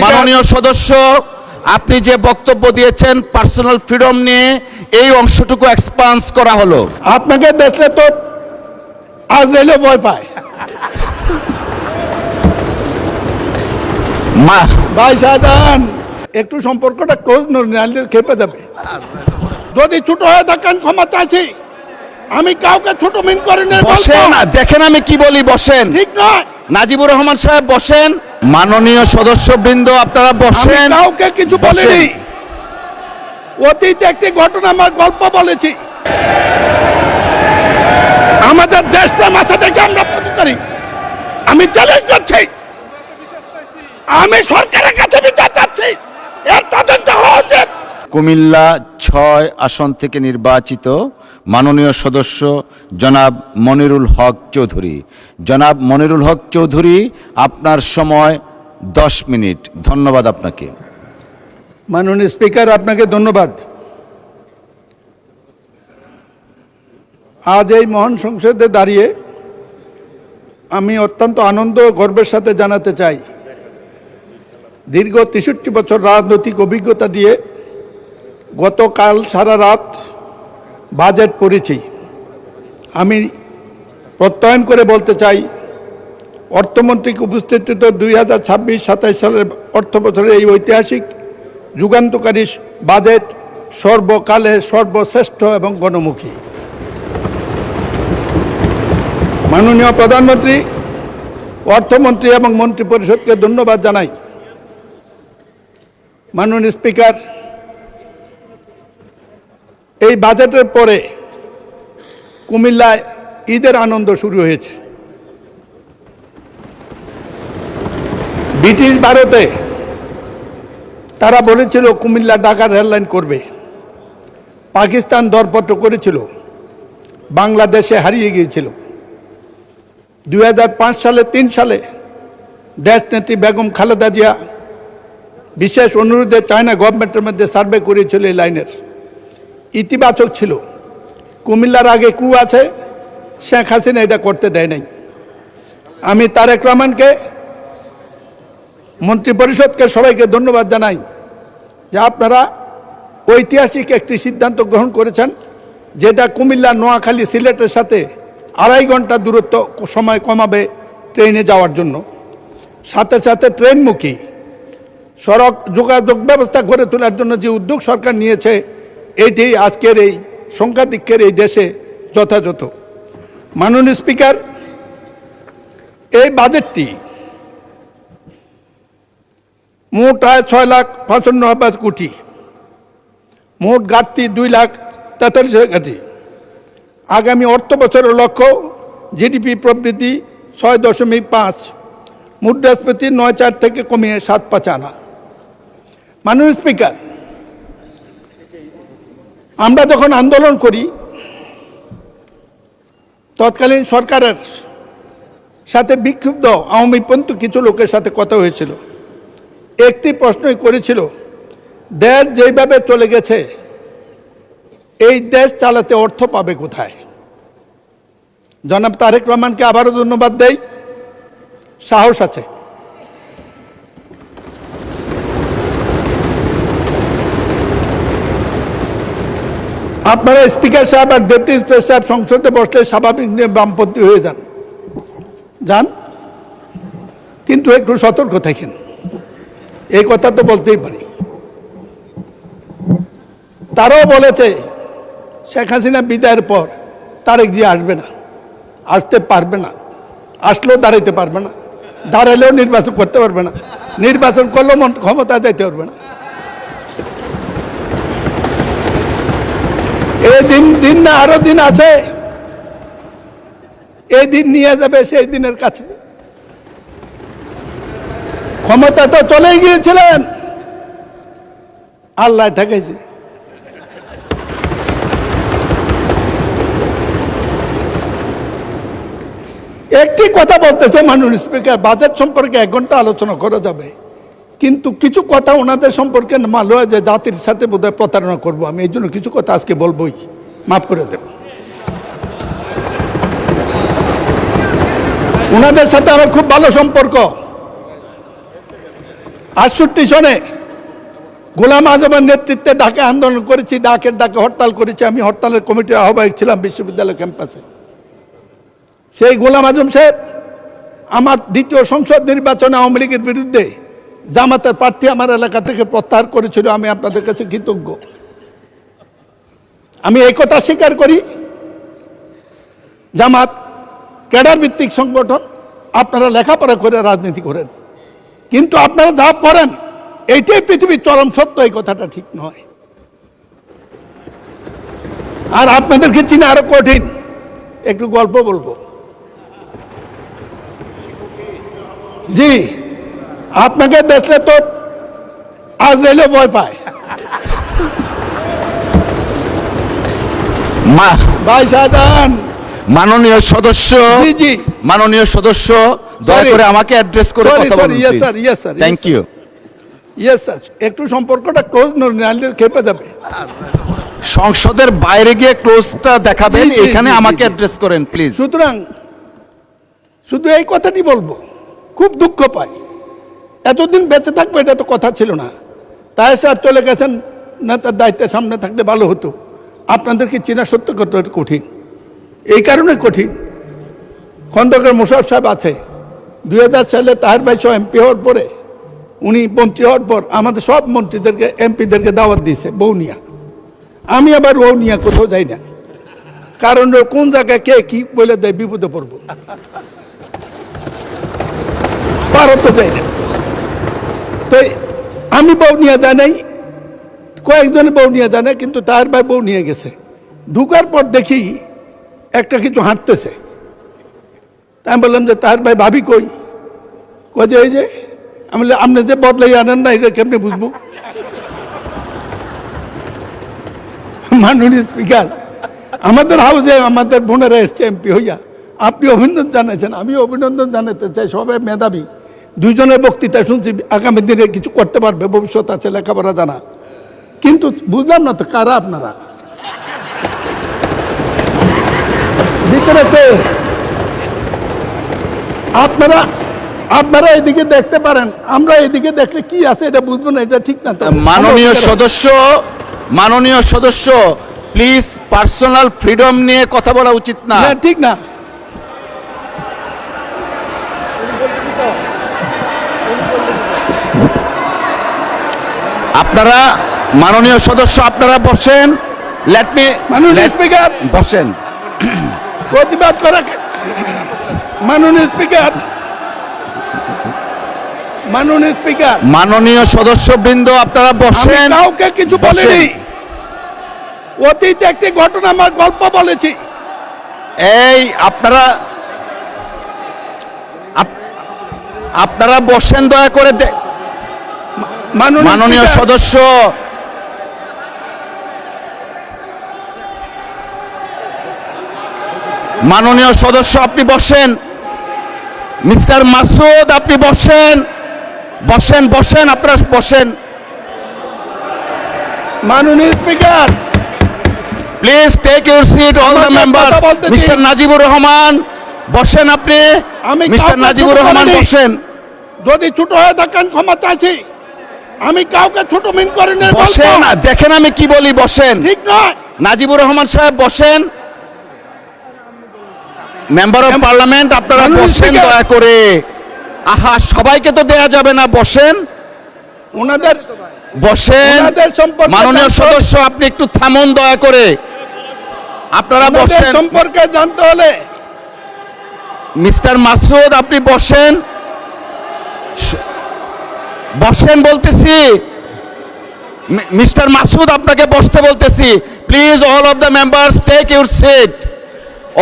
মাননীয় সদস্য, আপনি যে বক্তব্য দিয়েছেন পার্সোনাল ফ্রিডম নিয়ে, এই অংশটুকু এক্সপান্স করা হলো। আপনাকে দেখলে তো আজ এলে ভয় পায়। ভাই শাহজাহান, একটু সম্পর্কটা ক্লোজ নাহলে খেপে যাবে। যদি ছোট হয়ে থাকেন ক্ষমা চাইছি, আমি কাউকে ছোট মিন করি না। বসেন, দেখেন আমি কি বলি, বসেন। ঠিক নয়। নাজিবুর রহমান সাহেব বসেন। মাননীয় সদস্যবৃন্দ আপনারা বসেন। কাউকে কিছু বলিনি। অতীতে একটি ঘটনা আমার গল্প বলেছি। আমাদের দেশপ্রেম আছে দেখে আমরা করি। আমি চ্যালেঞ্জ করছি, আমি সরকারের কাছে বিচার চাচ্ছি, এর তদন্ত হওয়া উচিত। কুমিল্লা ৬ আসন থেকে নির্বাচিত মাননীয় সদস্য জনাব মনিরুল হক চৌধুরী। জনাব মনিরুল হক চৌধুরী, আপনার সময় 10 মিনিট। ধন্যবাদ আপনাকে। মাননীয় স্পিকার, আপনাকে ধন্যবাদ। আজ এই মহান সংসদে দাঁড়িয়ে আমি অত্যন্ত আনন্দ ও গর্বের সাথে জানাতে চাই, দীর্ঘ 63 বছর রাজনৈতিক অভিজ্ঞতা দিয়ে গতকাল সারা রাত বাজেট পড়েছি। আমি প্রত্যয়ন করে বলতে চাই, অর্থমন্ত্রীকে উপস্থিত 2026-27 সালের অর্থ বছরের এই ঐতিহাসিক যুগান্তকারী বাজেট সর্বকালের সর্বশ্রেষ্ঠ এবং গণমুখী। মাননীয় প্রধানমন্ত্রী, অর্থমন্ত্রী এবং মন্ত্রিপরিষদকে ধন্যবাদ জানাই। মাননীয় স্পিকার, এই বাজেটের পরে কুমিল্লায় ঈদের আনন্দ শুরু হয়েছে। ব্রিটিশ ভারতে তারা বলেছিল কুমিল্লা ঢাকা রেললাইন করবে। পাকিস্তান দরপত্র করেছিল, বাংলাদেশে হারিয়ে গিয়েছিল। 2005 সালে 3 সালে দেশনেত্রী বেগম খালেদা জিয়া বিশেষ অনুরোধে চায়না গভর্নমেন্টের মধ্যে সার্ভে করেছিল। এই লাইনের ইতিবাচক ছিল। কুমিল্লার আগে কু আছে, শেখ হাসিনা এটা করতে দেয় নাই। আমি তারেক রহমানকে, মন্ত্রিপরিষদকে, সবাইকে ধন্যবাদ জানাই যে আপনারা ঐতিহাসিক একটি সিদ্ধান্ত গ্রহণ করেছেন, যেটা কুমিল্লা, নোয়াখালী, সিলেটের সাথে 2.5 ঘন্টা দূরত্ব সময় কমাবে ট্রেনে যাওয়ার জন্য। সাথে সাথে ট্রেনমুখী সড়ক যোগাযোগ ব্যবস্থা গড়ে তোলার জন্য যে উদ্যোগ সরকার নিয়েছে, এটি আজকের এই সংখ্যাধিক্যের এই দেশে যথাযথ। মাননীয় স্পিকার, এই বাজেটটি মোট আয় 6,55,000 কোটি, মোট ঘাটতি 2,43,000 কোটি। আগামী অর্থ বছরের লক্ষ্য জিডিপি প্রবৃদ্ধি 6.5, মুদ্রাস্ফীতি 9.4 থেকে কমিয়ে 7.5 আনা। মাননীয় স্পিকার, আমরা যখন আন্দোলন করি, তৎকালীন সরকারের সাথে বিক্ষুব্ধ আওয়ামীপন্থী কিছু লোকের সাথে কথা হয়েছিল। একটি প্রশ্নই করেছিল, দেশ যেভাবে চলে গেছে, এই দেশ চালাতে অর্থ পাবে কোথায়? জনাব তারেক রহমানকে আবারও ধন্যবাদ দেই, সাহস আছে। আপনারা স্পিকার সাহেব আর ডেপুটি স্পিকার সাহেব সংসদে বসলে স্বাভাবিক নিয়ে বামপন্থী হয়ে যান, কিন্তু একটু সতর্ক থাকেন। এই কথা তো বলতেই পারি। তারাও বলেছে শেখ হাসিনা বিদায়ের পর তারেক জি আসবে না, আসতে পারবে না, আসলেও দাঁড়াইতে পারবে না, দাঁড়ালেও নির্বাচন করতে পারবে না, নির্বাচন করলেও ক্ষমতা যাইতে পারবে না। এই দিন না আরো দিন আছে, এই দিন নিয়ে যাবে সেই দিনের কাছে। ক্ষমতা তো চলেই গিয়েছিলেন, আল্লাহ ঠেকেছে। একটি কথা বলতেছে মাননীয় স্পিকার, বাজেট সম্পর্কে 1 ঘন্টা আলোচনা করা যাবে, কিন্তু কিছু কথা ওনাদের সম্পর্কে মালুম হয় যে জাতির সাথে বোধহয় প্রতারণা করবো। আমি এই জন্য কিছু কথা আজকে বলবোই, মাফ করে দেব। ওনাদের সাথে আমার খুব ভালো সম্পর্ক। 68 সনে গোলাম আজমের নেতৃত্বে ঢাকা আন্দোলন করেছি, ডাকে হরতাল করেছি। আমি হরতালের কমিটির আহ্বায়ক ছিলাম বিশ্ববিদ্যালয় ক্যাম্পাসে। সেই গোলাম আজম সাহেব আমার দ্বিতীয় সংসদ নির্বাচনে আওয়ামী লীগের বিরুদ্ধে জামাতের প্রার্থী আমার এলাকা থেকে প্রত্যাহার করেছিল। আমি আপনাদের কাছে কৃতজ্ঞ। আমি এই কথা স্বীকার করি, জামাত ক্যাডার ভিত্তিক সংগঠন, আপনারা লেখাপড়া করে রাজনীতি করেন, কিন্তু আপনারা যা করেন এইটাই পৃথিবীর চরম সত্য। এই কথাটা ঠিক নয়। আর আপনাদেরকে চিনা আরো কঠিন। একটু গল্প বলবো। জি, আপনাকে দেখলে তো আজরাইলও ভয় পায়। ভাই শাহজাহান, মাননীয় সদস্য, জি জি, মাননীয় সদস্য, দয়া করে আমাকে অ্যাড্রেস করে কথা বলুন। Yes sir, yes sir, thank you. Yes sir, একটু সম্পর্কটা ক্লোজ নাহলে খেপে যাবে। সংসদের বাইরে গিয়ে ক্লোজটা দেখাবেন, জি, জি, এখানে জি, আমাকে জি। অ্যাড্রেস করেন প্লিজ। সুতরাং শুধু এই কথাটি বলবো, খুব দুঃখ পাই। এতদিন বেঁচে থাকবো এটা তো কথা ছিল না। তাই সাহেব চলে গেছেন, নেতার দায়িত্বের সামনে থাকলে ভালো হতো। আপনাদেরকে চেনা সত্য কত কঠিন, এই কারণে কঠিন। খন্দকার মোশাররফ সাহেব আছে, 2000 সালে তাহের ভাই সহ এমপি হওয়ার পরে, উনি মন্ত্রী হওয়ার পর আমাদের সব মন্ত্রীদেরকে, এমপিদেরকে দাওয়াত দিয়েছে বৌনিয়া। আমি আবার বৌনিয়া কোথাও যাই না, কারণ কোন জায়গায় কে কি বলে দেয় বিপদে পড়বো। ভারত যাই না, তো আমি বৌনিয়া যাই নাই, কয়েকজনে বৌনিয়া যায় না, কিন্তু তার ভাই বউ নিয়ে গেছে। ঢুকার পর দেখি একটা কিছু হাঁটতেছে। আমি বললাম যে তার ভাই ভাবি কই? কই যে ওই যে। আমি বললাম আপনি যে বদলাই আনেন না, এটা কেমনি বুঝবো? মাননীয় স্পিকার, আমাদের হাউসে আমাদের বোনেরা এসছে এমপি হইয়া, আপনি অভিনন্দন জানাচ্ছেন, আমি অভিনন্দন জানাতে চাই। সবাই মেধাবী, দুইজনের বক্তৃতা শুনছি, আগামী দিনে কিছু করতে পারবে, ভবিষ্যৎ আছে, লেখাপড়া জানা। কিন্তু বুঝলাম না তো কারা আপনারা ভিতরে কে? আপনারা আপনারা এদিকে দেখতে পারেন, আমরা এদিকে দেখলে কি আছে এটা বুঝবো না, এটা ঠিক না তো। মাননীয় সদস্য, মাননীয় সদস্য, প্লিজ পার্সোনাল ফ্রিডম নিয়ে কথা বলা উচিত না। না, ঠিক না। আপনারা, মাননীয় সদস্য, আপনারা বসেন। লেট মি, মাননীয় স্পিকার, বসেন। প্রতিবাদ করা। মাননীয় স্পিকার, মাননীয় স্পিকার, মাননীয় সদস্যবৃন্দ, আপনারা আমি বসেন। কাউকে কিছু বলিনি। অতীতে একটি ঘটনা, আমার গল্প বলেছি। এই আপনারা, আপনারা বসেন দয়া করে। মাননীয় স্পিকার, সদস্য, মাননীয় সদস্য, আপনি বসেন। মিস্টার মাসুদ, আপনি বসেন, বসেন, বসেন, আপনারা বসেন। মাননীয় speaker, please take your seat, all the আমাকে মেম্বার্স। কথা বলতে দিন। মিস্টার নাজিবুর রহমান, বসেন আপনি। আমি মিস্টার কাউকে নাজিবুর ছোট রহমান, করিনি। বসেন। যদি ছোট হয়ে থাকেন ক্ষমা চাইছি। আমি কাউকে ছোট মিন করিনি। বসেন, দেখেন আমি কি বলি, বসেন। ঠিক নয়। নাজিবুর রহমান সাহেব বসেন। মেম্বার অফ পার্লামেন্ট, আপনারা মাননীয় বসেন স্পিকার। দয়া করে। আহা, সবাইকে তো দেয়া যাবে না, বসেন, ওনাদের বসেন। ওনাদের সম্পর্কে মাননীয় জানতে- সদস্য, আপনি একটু থামুন দয়া করে। আপনারা ওনাদের বসেন। সম্পর্কে জানতে হলে মিস্টার মাসুদ, আপনি বসেন, বসেন বলতেছি। মিস্টার মাসুদ, আপনাকে বসতে বলতেছি। Please all of the members take your seat.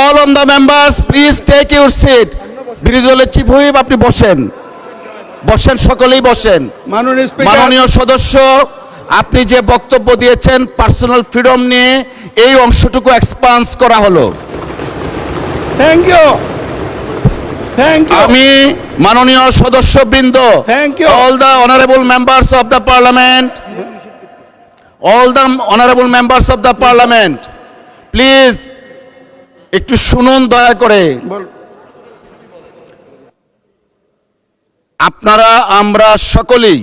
All of the members please take your seat. বিরোধী দলের চিফ হুইপ, আপনি বসেন, বসেন, সকলেই বসেন। মাননীয় স্পিকার, মাননীয় সদস্য, আপনি যে বক্তব্য দিয়েছেন পার্সোনাল ফ্রিডম নিয়ে, এই অংশটুকু এক্সপান্স করা হলো। Thank you, thank you. আমি মাননীয় সদস্যবৃন্দ, Thank you. all the honorable members of the parliament, all the honorable members of the parliament, please একটু শুনুন দয়া করে। বল। আপনারা আমরা সকলেই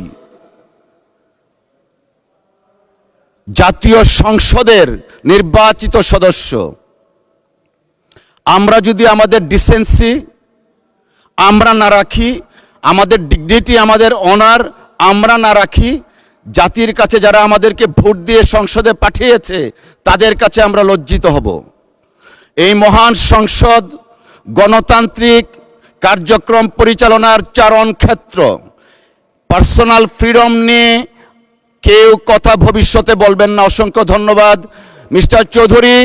জাতীয় সংসদের নির্বাচিত সদস্য। আমরা যদি আমাদের ডিসেন্সি আমরা না রাখি, আমাদের ডিগনিটি, আমাদের অনার আমরা না রাখি, জাতির কাছে যারা আমাদেরকে ভোট দিয়ে সংসদে পাঠিয়েছে তাদের কাছে আমরা লজ্জিত হব। এই মহান সংসদ গণতান্ত্রিক কার্যক্রম পরিচালনার চারণ ক্ষেত্র। পার্সোনাল ফ্রিডম নিয়ে কেউ কথা ভবিষ্যতে বলবেন না। অসংখ্য ধন্যবাদ। মিস্টার চৌধুরী,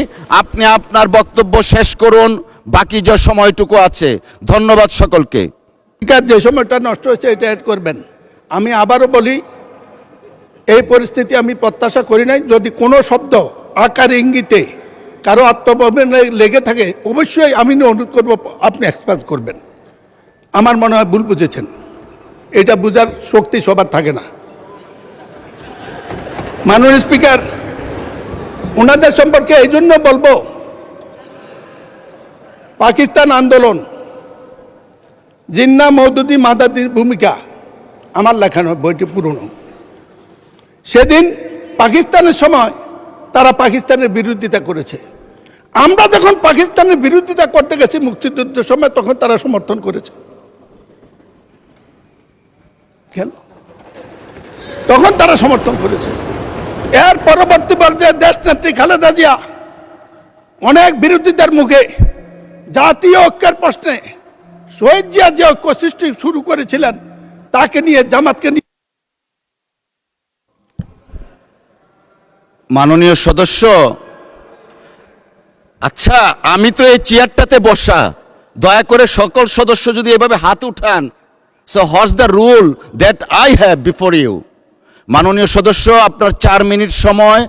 আপনি আপনার বক্তব্য শেষ করুন, বাকি যে সময়টুকু আছে। ধন্যবাদ সকলকে। যে সময়টা নষ্ট হয়েছে এটা অ্যাড করবেন। আমি আবারও বলি, এই পরিস্থিতি আমি প্রত্যাশা করি নাই। যদি কোনো শব্দ আকার ইঙ্গিতে কারো আত্মপ্রবণে লেগে থাকে, অবশ্যই আমি অনুরোধ করব আপনি এক্সপ্রেস করবেন। আমার মনে হয় ভুল বুঝেছেন, এটা বোঝার শক্তি সবার থাকে না। মাননীয় স্পিকার, ওনাদের সম্পর্কে এই জন্য বলবো, পাকিস্তান আন্দোলন, জিন্না মওদুদি মাদাদির ভূমিকা আমার লেখানো বইটি পুরনো। সেদিন পাকিস্তানের সময় তারা পাকিস্তানের বিরোধিতা করেছে। আমরা যখন পাকিস্তানের বিরোধিতা করতে গেছি মুক্তিযুদ্ধের সময়, তখন তারা সমর্থন করেছে। কেন? তখন তারা সমর্থন করেছে। এর পরবর্তী পর্যায়ে দেশনেত্রী খালেদা জিয়া অনেক বিরোধিতার মুখে জাতীয় ঐক্যের প্রশ্নে শহীদ জিয়া যে ঐক্য সৃষ্টি শুরু করেছিলেন, তাকে নিয়ে, জামাতকে নিয়ে। মাননীয় সদস্য, আচ্ছা আমি তো এই চেয়ারটাতে বসা, দয়া করে সকল সদস্য যদি এভাবে হাত উঠান, so what's the rule that I have before you. মাননীয় সদস্য, আপনার 4 মিনিট সময়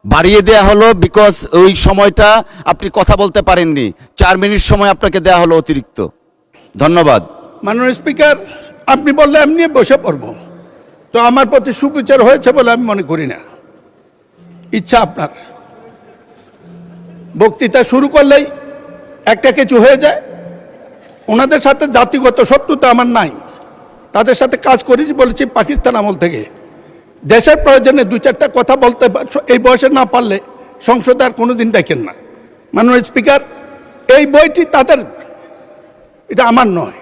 বাড়িয়ে দেয়া হলো, বিকজ ওই সময়টা আপনি কথা বলতে পারেননি। 4 মিনিট সময় আপনাকে দেয়া হলো অতিরিক্ত। ধন্যবাদ। মাননীয় স্পিকার, আপনি বললে এমনি বসে পড়ব, তো আমার প্রতি সুবিচার হয়েছে বলে আমি মনে করি না। ইচ্ছা আপনার। বক্তৃতা শুরু করলেই একটা কিছু হয়ে যায়। ওনাদের সাথে জাতিগত শত্রুতা আমার নাই, তাদের সাথে কাজ করেছি, বলেছি পাকিস্তান আমল থেকে। দেশের প্রয়োজনে 2-4টা কথা বলতে এই বয়সে না পারলে সংসদে আর কোনোদিন ডাকেন না। মাননীয় স্পিকার, এই বইটি তাদের, এটা আমার নয়।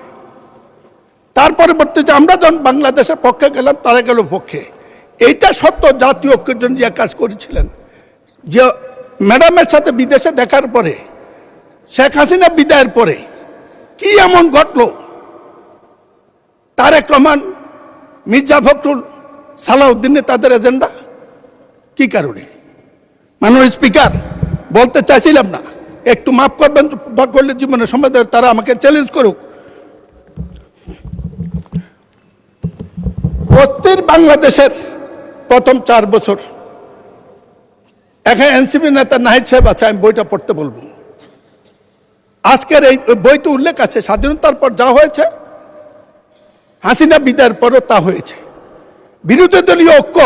তার পরবর্তীতে আমরা যখন বাংলাদেশের পক্ষে গেলাম, তারা গেল পক্ষে। এইটা সত্য, জাতীয় ঐক্যের জন্য যে কাজ করেছিলেন, যে ম্যাডামের সাথে বিদেশে দেখার পরে, শেখ হাসিনা বিদায়ের পরে কি এমন ঘটলো, তারেক রহমান, মির্জা ফখরুল, সালাউদ্দিনে তাদের এজেন্ডা কি কারণে? মাননীয় স্পিকার, বলতে চাইছিলাম না, একটু মাফ করবেন, দরকার হলে জীবনের সময় তারা আমাকে চ্যালেঞ্জ করুক। অস্থির বাংলাদেশের প্রথম 4 বছর, এখানে এনসিপি নেতা নাহিদ সাহেব আছে, আমি বইটা পড়তে বলবো। আজকের এই বইতে উল্লেখ আছে, স্বাধীনতার পর যা হয়েছে, হাসিনা বিদায়ের পরও তা হয়েছে। বিরোধী দলীয় ঐক্য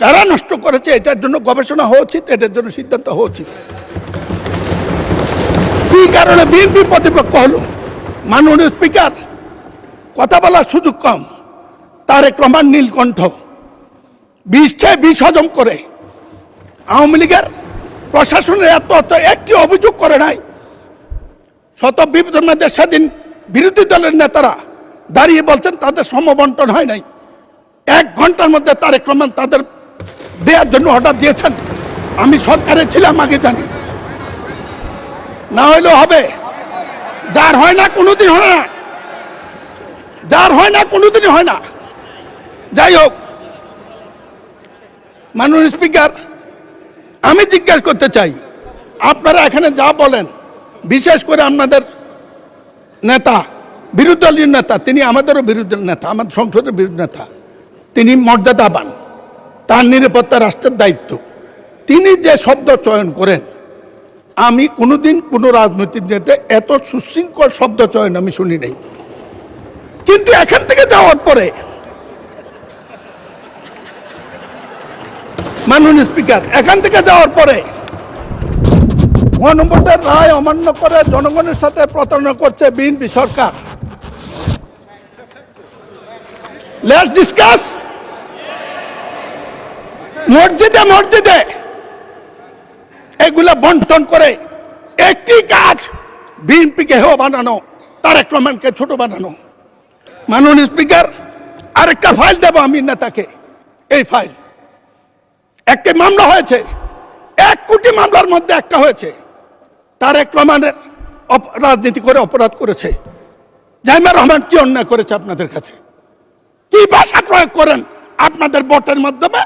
কারা নষ্ট করেছে, এটার জন্য গবেষণা হওয়া উচিত, এটার জন্য সিদ্ধান্ত হওয়া উচিত। কি কারণে বিএনপি প্রতিপক্ষ হলো? মাননীয় স্পিকার, কথা বলার সুযোগ কম। তারেক রহমান নীলকণ্ঠ বিষ খেয়ে বিষ হজম করে আওয়ামী লীগের প্রশাসনের এত একটি অভিযোগ করে নাই। শত বিবেচনাদের সেদিন বিরোধী দলের নেতারা দাঁড়িয়ে বলছেন তাদের সমবন্টন হয় নাই। 1 ঘন্টার মধ্যে তারেক রহমান তাদের দেওয়ার জন্য অর্ডার দিয়েছেন। আমি সরকারে ছিলাম, আগে জানি। না হইলেও হবে, যার হয় না কোনোদিন হয় না, যার হয় না কোনোদিনই হয় না। যাই হোক, মাননীয় স্পিকার, আমি জিজ্ঞাসা করতে চাই, আপনারা এখানে যা বলেন, বিশেষ করে আপনাদের নেতা, বিরোধী দলীয় নেতা, তিনি আমাদেরও বিরোধী নেতা, আমাদের সংসদের বিরোধী নেতা, তিনি মর্যাদাবান, তার নিরাপত্তা রাষ্ট্রের দায়িত্ব। তিনি যে শব্দ চয়ন করেন, আমি কোনোদিন কোনো রাজনৈতিক নেতা এত সুশৃঙ্খল শব্দ চয়ন আমি শুনি নাই। কিন্তু এখান থেকে যাওয়ার পরে, মাননীয় স্পিকার, এখান থেকে যাওয়ার পরে মহানম্বরদের রায় অমান্য করে জনগণের সাথে প্রতারণা করছে বিএনপি সরকার। Let's discuss. মসজিদে মসজিদে এগুলা বন্টন করে একটি কাজ, বিএনপিকে হেয় বানানো, তারেক রহমানকে ছোট বানানো। মাননীয় স্পিকার, আরেকটা ফাইল দেব আমি নেতাকে। এই ফাইল, একটি মামলা হয়েছে, 1 কোটি মামলার মধ্যে একটা হয়েছে। তারেক রহমানের রাজনীতি করে অপরাধ করেছে। জাইমা রহমান কি অন্যায় করেছে আপনাদের কাছে? কি ভাষা প্রয়োগ করেন আপনাদের ভোটের মাধ্যমে?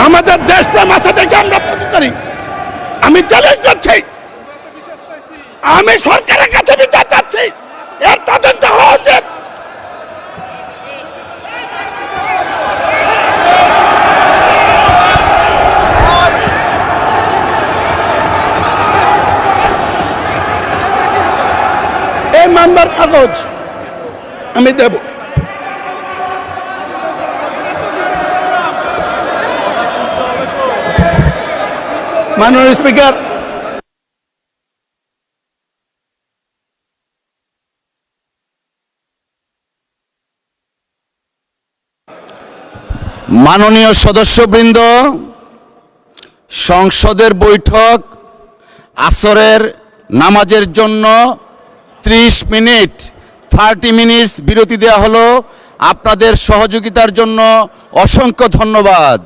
আমাদের দেশপ্রেম আছে দেখে আমরা করি। আমি চ্যালেঞ্জ করছি, আমি সরকারের কাছে বিচার চাচ্ছি, এর তদন্ত হওয়া উচিত। এই মামলার কাগজ আমি দেব। মাননীয় স্পিকার, মাননীয় সদস্যবৃন্দ, সংসদের বৈঠক আসরের নামাজের জন্য 30 মিনিট 30 মিনিটস বিরতি দেওয়া হলো। আপনাদের সহযোগিতার জন্য অসংখ্য ধন্যবাদ।